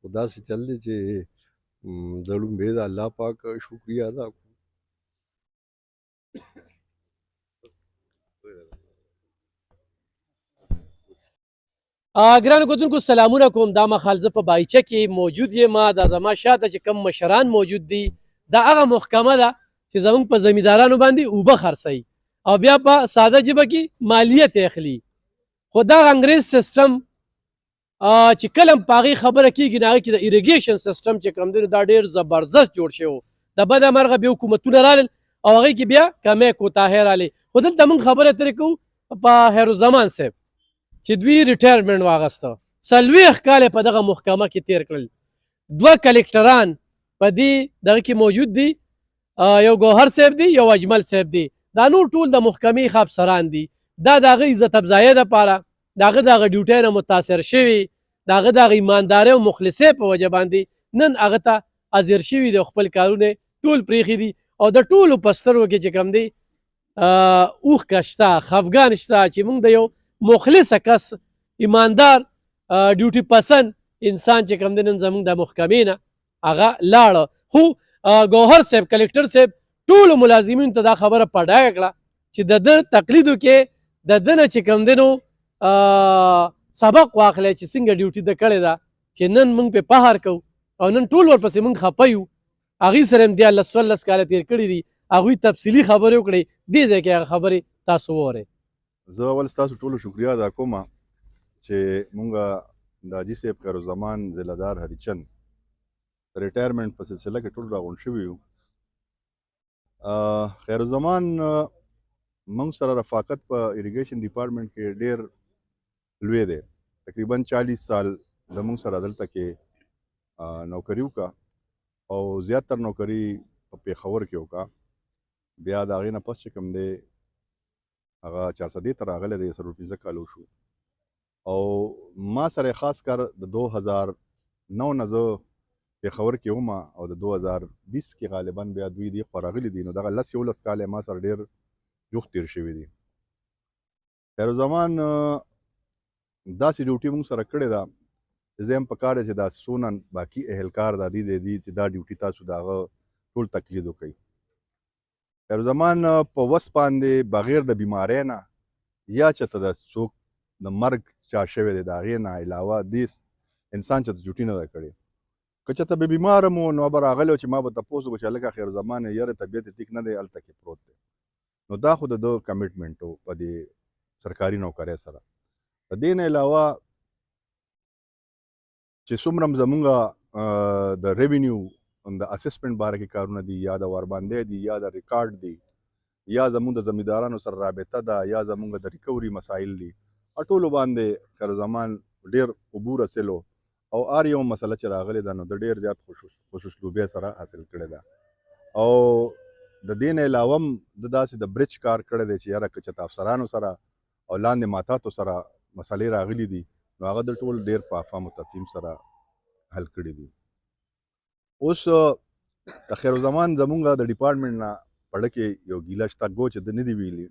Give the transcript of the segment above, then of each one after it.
خو داسې چل دی چې د لومبې د الله پاک شکریه ادا کړو. ګرانو کتونکو سلامونه کوم. دا مهال زه په بایچه کې موجود یم. دا زما شاته چې کم مشران موجود دي دا هغه محکمه ده چې زموږ په زمیندارانو باندې اوبه خرڅوي او بیا په ساده ژبه کې مالیه ترې اخلي. خو دا انګریز سیسټم چې کله هم په هغې خبره کېږي نو هغې کې د ایریګیشن سیسټم چې کوم دی دا ډېر زبردست جوړ شوی و. د بده مرغه بیا حکومتونه رالل او هغې کې بیا کمی کوتاهۍ رالې. خو دلته موږ خبره ترې کوو په خیرالزمان صاحب چې دوی ریټایرمنټ واغسته. 40 کاله په دغه محکمه کې تیر کړل. 2 کلکټران په دې دغه کې موجود دي، یو ګوهر صاحب دی یو اجمل صاحب دی. دا نور ټول د محکمې ښه افسران دي. دا د هغه عزت افزایۍ دپاره د هغه د هغه ډیوټۍ نه متاثر شوي د هغه د هغه ایماندارۍ او مخلصۍ په وجه باندې نن هغه ته حاضر شوي دي او خپل کارونه ټول پرېښي دي او د ټولو په سترګو کې چې کوم دی اوښکه شته، خفګان شته چې موږ د یو مخلصه کس ایماندار ډیوټي پسند انسان چې کوم دی نن زموږ د محکمې نه هغه لاړه. خو ګوهر صاحب کلکټر صاحب ټولو ملازمینو ته دا خبره په ډاګه کړه چې د ده تقلیدو کې د ده نه چې کوم دی نو سبق واخلی چې څنګه ډیوټي ده کړې ده چې نن موږ پې فخر کوو او نن ټول ورپسې موږ خفه یو. هغوی سره هم بیا 14 کاله تېر کړي دي. هغوی تفصیلي خبرې وکړې. دې ځای کې هغه خبرې تاسو وورئ. زه اول ستاسو ټولو شکریه ادا کوم چې مونږ د حاجي صاحب خیرالزمان ضلعدار هریچند ریټایرمنټ په سلسله کې ټول راغونډ شوي یو. خیرالزمان مونږ سره رفاقت په ایریګیشن ډپارټمنټ کې ډېر لوی دی. تقریبا 40 سال د مونږ سره دلته کې نوکري وکړه او زیاتره نوکري په پېښور کې وکړه. بیا د هغې نه پس چې کوم دی هغه 400 ته راغلی دی 15 کالو شو او ما سره خاص کر د 2009 نه زه پېښور کې وم او د 2020 کې غالبا بیا دوی دې خوا راغلي دي. نو دغه 10-11 کاله ما سره ډېر جوخت تېر شوي دي. خیرالزمان داسې ډیوټي موږ سره کړې ده چې زه هم پکار دی چې دا څونه باقي اهلکار دا دي چې دا ډیوټي تاسو د هغه ټول تقلید وکړئ. خیرالزمان په وس باندې بغیر د بیمارۍ نه یا چېرته د څوک د مرګ چا شوی دی د هغې نه علاوه دې انسان چېرته ډیوټي نه ده کړې. که چېرته به بیماره مو نو به راغلی و چې ما به تپوس وکړو چې هلکه خیرالزمان یاره طبیعت یې ټیک نه دی هلته کې پروت دی. نو دا خو د ده کمیټمنټ و په دې سرکاري نوکرۍ سره. د دې نه علاوه چې څومره هم زمونږ د ریونیو د اسسمنټ باره کې کارونه دي یا د ورباندې دي یا د ریکارډ دي یا زمونږ د زمیندارانو سره رابطه ده یا زمونږ د ریکوري مسایل دي ټولو باندې خیرالزمان ډېر عبور حاصلو او هر یو مسله چې راغلې ده نو د ډېر زیات خوشوسلوبۍ سره حاصل کړې ده. او د دې نه علاوه هم د داسې د برج کار کړی دی چې یاره که چېرته افسرانو سره او لاندې ماتاتو سره مسلې راغلي دي نو هغه د ټول ډېر په افهام و تفهیم سره حل کړي دي. اوس د خیرالزمان زمونږ د ډپارټمنټ نه پړه کې یو ګیله شته ګو چې ده نه دي ویلي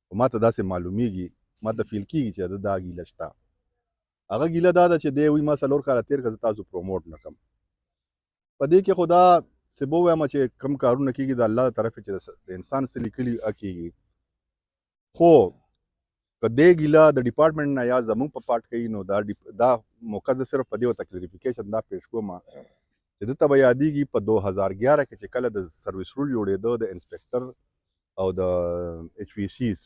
خو ما ته داسې معلومیږي ما ته فیل کېږي چې دا ګیله شته. هغه ګیله دا ده چې دی وایي ما 4 کاله تېر کړه زه تاسو پروموټ نه کړم. په دې کې خو دا څه به ووایم چې کم کارونه کېږي د الله د طرفه چې د انسان څه لیکلي کېږي. خو که دې ګیله د ډپارټمنټ نه یا زمونږ په پارټ کوي نو دا موقع زه صرف په دې ورته کلیریفیکیشن دا پیش کوم چې دته به یادېږي په 2011 کې چې کله د سروس رول جوړېده د انسپکټر او د ایچ وي سیز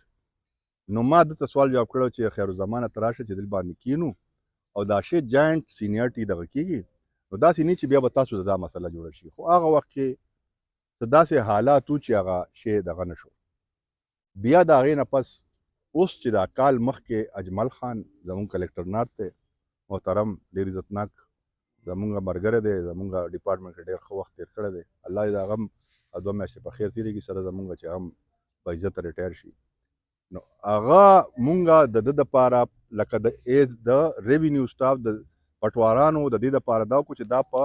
نو ما دته سوال جواب کړی چې خیرالزمان ته راشه چې دل باندې کینو او دا شی جاینټ سینیارټي دغه کېږي نو داسې نه چې بیا به تاسو دا مسله جوړه شي. خو هغه وخت کې څه داسې حالات و چې هغه شی دغه نه شو. بیا د هغې نه پس اوس چې دا کال مخکې اجمل خان زمونږ کلکټر نارت دی محترم ډېر عزتناک زمونږ ملګری دی زمونږ ډپارټمنټ کې ډېر ښه وخت تېر کړی دی. الله دې د هغه هم 2 میاشتې په خیر تېرېږي سره زمونږ چې هم په عزت ریټایر شي. نو هغه مونږ د ده دپاره لکه د ایز د ریونیو سټاف د پټوارانو د دې دپاره دا وکړو چې دا په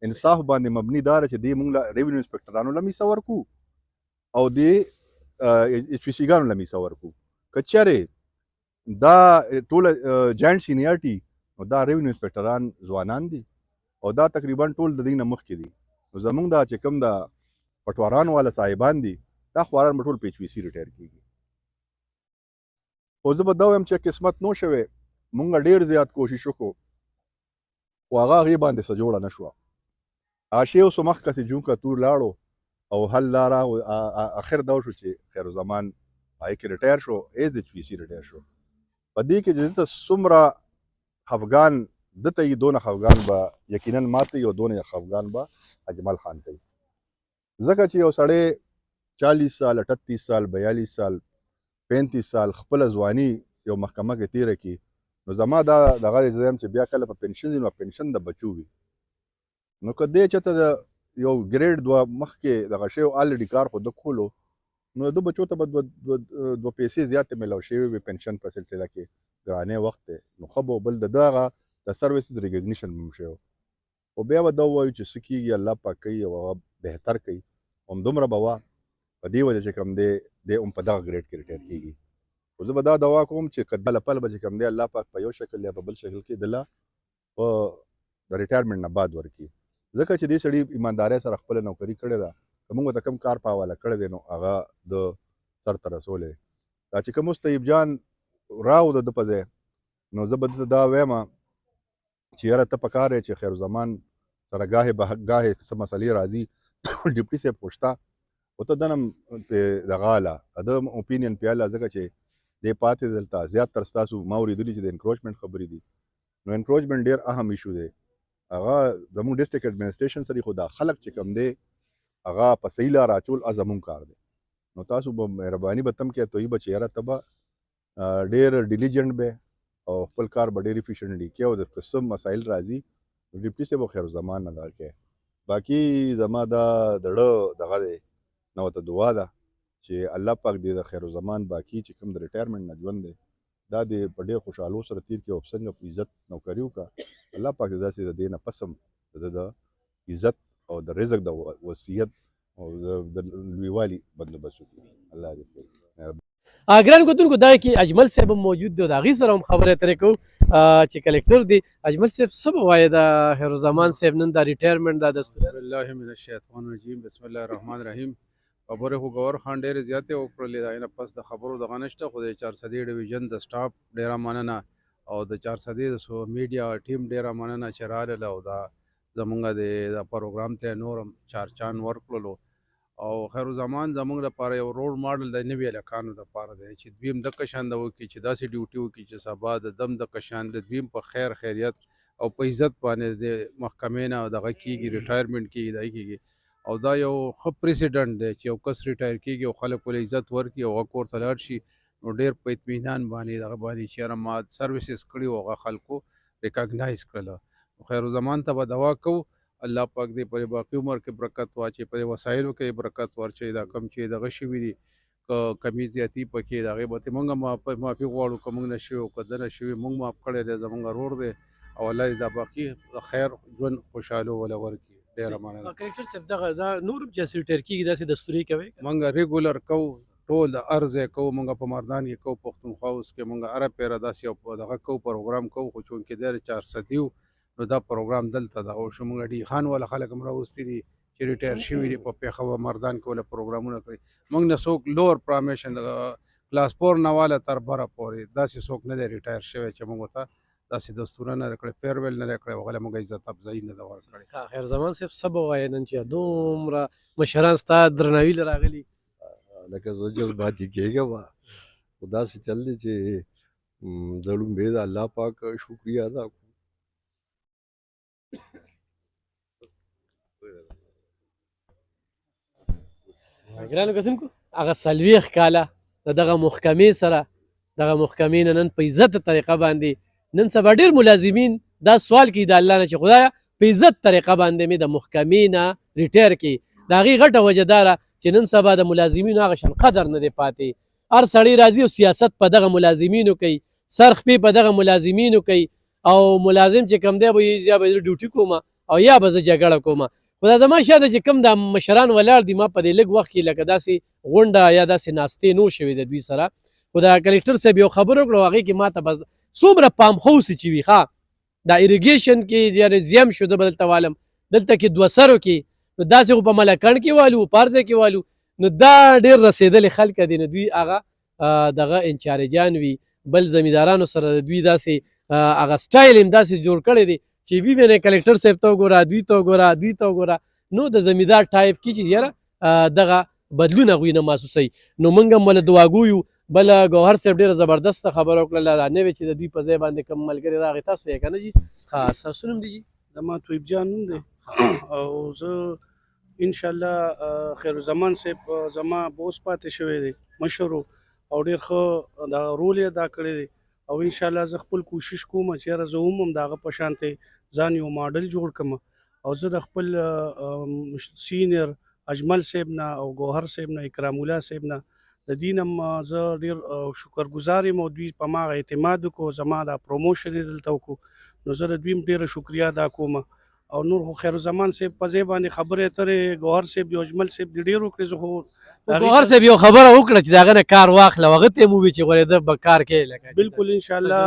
انصاف باندې مبني دا ده چې دې مونږ له ریونیو انسپکټرانو له میسه ورکړو او دې ایچ پي سي ګانو له میسه ورکړو. که چېرې دا ټوله جاینټ سینیارټي نو دا ریونیو انسپکټران ځوانان دي او دا تقریبا ټول د دې نه مخکې دي. نو زمونږ دا چې کوم د پټواران والا صاحبان دي دا خواران به ټول په ایچ پي سي ریټایر کېږي. خو زه به دا وایم چې قسمت نو شوی مونږ ډېر زیات کوشش وکړو خو هغه هغې باندې څه جوړه نه شوه. هغه شی اوس مخکې جونکه تور لاړو او حل لاره اخر دا وشو چې خیرالزمان هغې کې ریټایر شو ایز ایچ پي سي ریټایر شو. په دې کې چې دلته څومره خفګان دته یې دونه خفګان به یقینا ماته یو دونه خفګان به اجمل خان ته ځکه چې یو سړی 40 سال 38 سال 42 سال 35 سال خپله ځواني یو محکمه کې تېره کړي نو زما دا دغه ځایم چې بیا کله په پنشن ځي نو پنشن د بچو وي نو که دې چېرته د یو ګریډ دوه مخکې دغه شی الریډي کار خو د کولو نو د بچو ته به دوه پیسې زیاتې میلاو شوې وي پنشن په سلسله کې ګرانې وخت دی نو ښه به بل د هغه د سروسز ریکګنیشن به هم شوی خو بیا به دا ووایو چې څه کېږي الله پاک کوي او هغه بهتر کوي همدومره به وه په دې وجه چې کوم دی هم په دغه ګریډ کې ریټایر کېږي خو زه به دا دعا کوم چې که بله پله به چې کوم دی الله پاک په یو شکل یا په بل شکل کې دله په د ریټایرمنټ نه بعد ورکړي ځکه چې دې سړي ایماندارۍ سره خپله نوکري کړې ده که موږ ته کوم کار په حواله کړی دی نو هغه د سر ته رسولی دا چې کوم اوس طیب جان راو د ده په ځای نو زه به دته دا وایم چې یاره ته په کار یې چې خیرالزمان سره ګاهې څه مسلې راځي ډپټي صاحب خو شته خو ته دنه پې دغه اله د اوپینین پې اله ځکه چې دې پاتې دلته زیاتتر ستاسو ما اورېدلي چې د انکروچمنټ خبرې دي نو انکروچمنټ ډېر اهم ایشو دی هغه زموږ ډسټرکټ ایډمنسټریشن سره خو دا خلک چې کوم دی هغه په صحیح لاره اچول زموږ کار دی نو تاسو به مهرباني به تم کې تویي به چې یاره ته به ډېر ډیلیجنټ به او خپل کار به ډېر افیشنټلی کې او د قسم مسایل راځي نو ډپټي صاحب خو خیرالزمان نه دا کوي باقي زما دا دړه دغه دی نو ته دعا ده چې الله پاک دې د خیرالزمان باقي چې کوم د ریټایرمنټ نه ژوند دی دا دې په ډېر خوشحالو سره تیر کړي او څنګه په عزت نوکري وکړه الله پاک دې داسې د دې نه پس هم د عزت او د رزق د وصیت او د لویوالي بندوبست وکړي الله دې ګران کتونکو دا کې اجمل صاحب هم موجود دی د هغې سره هم خبرې اترې کوو چې کلکټر دی اجمل صاحب څه به وایې د خیرالزمان صاحب نن دا ریټایرمنټ دا دستور بالله من الشیطان الرجیم بسم الله الرحمن الرحیم خبرې خو ګور خان ډېرې زیاتې وکړلې د نه پس د خبرو دغه نشته خو د 400 ډیویژن د سټاف ډېره مننه او د 400 د میډیا ټیم ډېره مننه چې راغله او دا زمونږ د پروګرام ته نورم چار چان ورکړلو او خیرالزمان زمونږ لپاره یو روډ ماډل د نوي هلکانو لپاره دی چې دویم دقه شان د وکړي چې داسې ډیوټي وکړي چې سبا د دم دقه شان د دویم په خیر خیریت او په عزت باندې د محکمې نه دغه کېږي ریټایرمنټ کېږي دا کېږي او دا یو ښه پریسیډنټ دی چې یو کس ریټایر کېږي او خلک ولې عزت ورکړي او هغه کور ته لاړ شي نو ډېر په اطمینان باندې دغه باندې چې یاره ما سروسز کړي او هغه خلکو ریکاګنایز کړله خیرالزمان ته به دعا کوو الله پاک دې پر باقي عمر کې برکت واچي پر وسایلو کې برکت ورچي دا کم چې دغه شوي دي کمی زیاتی پکې د هغې به موږ معافي غواړو که موږ نه شوي او که ده نه شوي موږ معاف کړی دی زموږ ورور دی او الله دې دا باقي خیر ژوند خوشحالو وله ورکړي ډېره مننه کلکټر صاحب دغه دا نور هم چې ریټایر کېږي داسې دستوري کوي موږ ریګولر کوو ټول د هر ځای کوو موږ په مردان کې کوو پښتونخوا اوس کې موږ هره پیره داسې یو دغه کوو پروګرام کوو خو چونکې دی 400 نو دا پروګرام دلته دغه وشو موږ ډي خان والا خلک هم راوستي دي چې ریټایر شوي دي په پېښور مردان کې ولا پروګرامونه کوي موږ نه څوک لوور پرامېشن کلاس 4 نه والا تر بره پورې داسې څوک نه دی ریټایر شوی چې موږ ته داسې دستورونه نه کړی فیرویل نه کړی هغه موږ عزت افزایي نه ده ورکړې خیرالزمان صاحب څه به وایې نن چې دومره مشران ستا درناوي له راغلي لکه زه جذباتي کېږم خو داسې چل دی چې د لومبې د الله پاک شکریه ادا کړو ګرانو کتونکو هغه 40 کاله د دغه محکمې سره دغه محکمې نه نن په عزت طریقه باندې نن سبا ډېر ملازمین دا سوال کوي د الله نه چې خدایه په عزت طریقه باندې مې د محکمې نه ریټایر کړي د هغې غټه وجه دا ده چې نن سبا د ملازمینو هغه شان قدر نه دی پاتې هر سړی راځي او سیاست په دغه ملازمینو کوي سر خپې په دغه ملازمینو کوي او ملازم چې کم دی به یا به ډیوټي کوم او یا به زه جګړه کوم خو دا زما شاید چې کوم د مشران ولاړ دي ما په دې لږ وخت کې لکه داسې غونډه یا داسې ناستې نو شوې د دوی سره خو د کلکټر صاحب یو خبر وکړو هغې کې ما ته بس څومره پام خوسې چې وي ښه دا ایریګیشن کې یعنې زیم شو زه به دلته والم دلته کې دوه سرو کې نو داسې خو په ملکڼ کې والو په هر ځای کې والو نو دا ډېر رسېدلې خلک دي نو دوی هغه دغه انچارجان وي بل زمیندارانو سره دوی داسې هغه سټایل هم داسې جوړ کړی دی چې وی وینې کلکټر صاحب ته وګوره دوی ته وګوره دوی ته وګوره نو د زمیندار ټایپ کې چې یاره دغه بدلون هغوی نه محسوسوي نو موږ هم ولې دعا ګویو بل ګوهر صاحب ډېره زبردسته خبره وکړله دا نه وې چې د دوی په ځای باندې کوم ملګري راغی تاسو یې که نه جي ښه ستاسو نوم دی جي زما طیب جان نوم دی او زه انشاءالله خیرالزمان صاحب زما بوس پاتې شوی دی مشر او ډېر ښه دغه رول یې ادا کړی دی او انشاءالله زه خپل کوشش کوم چې یاره زه هم دغه په شانتې ځان یو ماډل جوړ کړم او زه د خپل سینیر اجمل صاحب نه او ګوهر صاحب نه اکرام الله صاحب نه د دې نه زه ډېر شکرګزار یم او دوی په ما اعتماد وکړو زما دا پروموشن یې دلته وکړو نو زه د دوی هم ډېره شکریا ادا کوم او نور خو خیرالزمان صاحب په ځای باندې خبرې اترې ګوهر صاحب دی او اجمل صاحب دی ډېر وکړې زه خو ګوهر صاحب یو خبره وکړه چې د هغه نه کار واخله هغه ته یې مو وویل چې غورېده به کار کوې لکه بالکل انشاءالله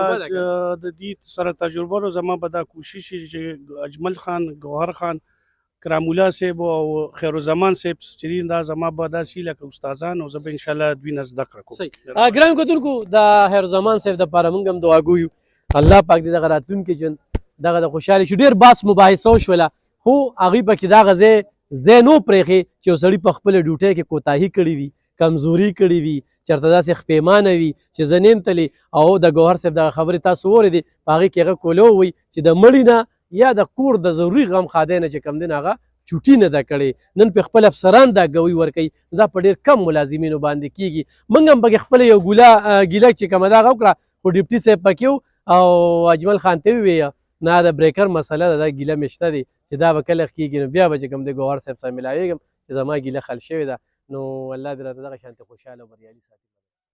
د دې سره تجربه رو زما به دا کوشش چې اجمل خان ګوهر خان کرام الله صاحب او خیرالزمان صاحب چې دا زما به داسې لکه استادان او زه به انشاءالله دوی نه زده کړه کوم ګران کتونکو د خیرالزمان صاحب دپاره موږ هم دعا ګویو الله پاک دې دغه راتلونکي ژوند دغه د خوشحالي شي ډېر باس مباحثه وشوله خو هغوی پکې دغه ځای نو پرېښې چې یو سړي په خپله ډیوټۍ کې کوتاهي کړې وي کمزوري کړې وي چېرته داسې خپېمانه وي چې زه نیم تلې او د ګوهر صاحب دغه خبرې تاسو اورېدې په هغې کې هغه کولو ووایي چې د مړي نه یا د کور د ضروري غم خادی نه چې کوم دی هغه چوټي نه ده کړې نن په خپل افسران دا ګوي ورکوي دا په ډېر کم ملازمینو باندې کېږي موږ هم پکې خپله یو ګیله چې کومه ده هغه وکړه خو ډیپټي صاحب پکې او اجمل خان ته وویې نه د بریکر مسله ده دا ګیله مې شته دی چې دا به کله کېږي نو بیا به چې کوم دی ګوهر صاحب سره ملاوېږم چې زما ګیله حل شوې ده نو الله دې راته دغه شانتې خوشحاله او بریالي ساتي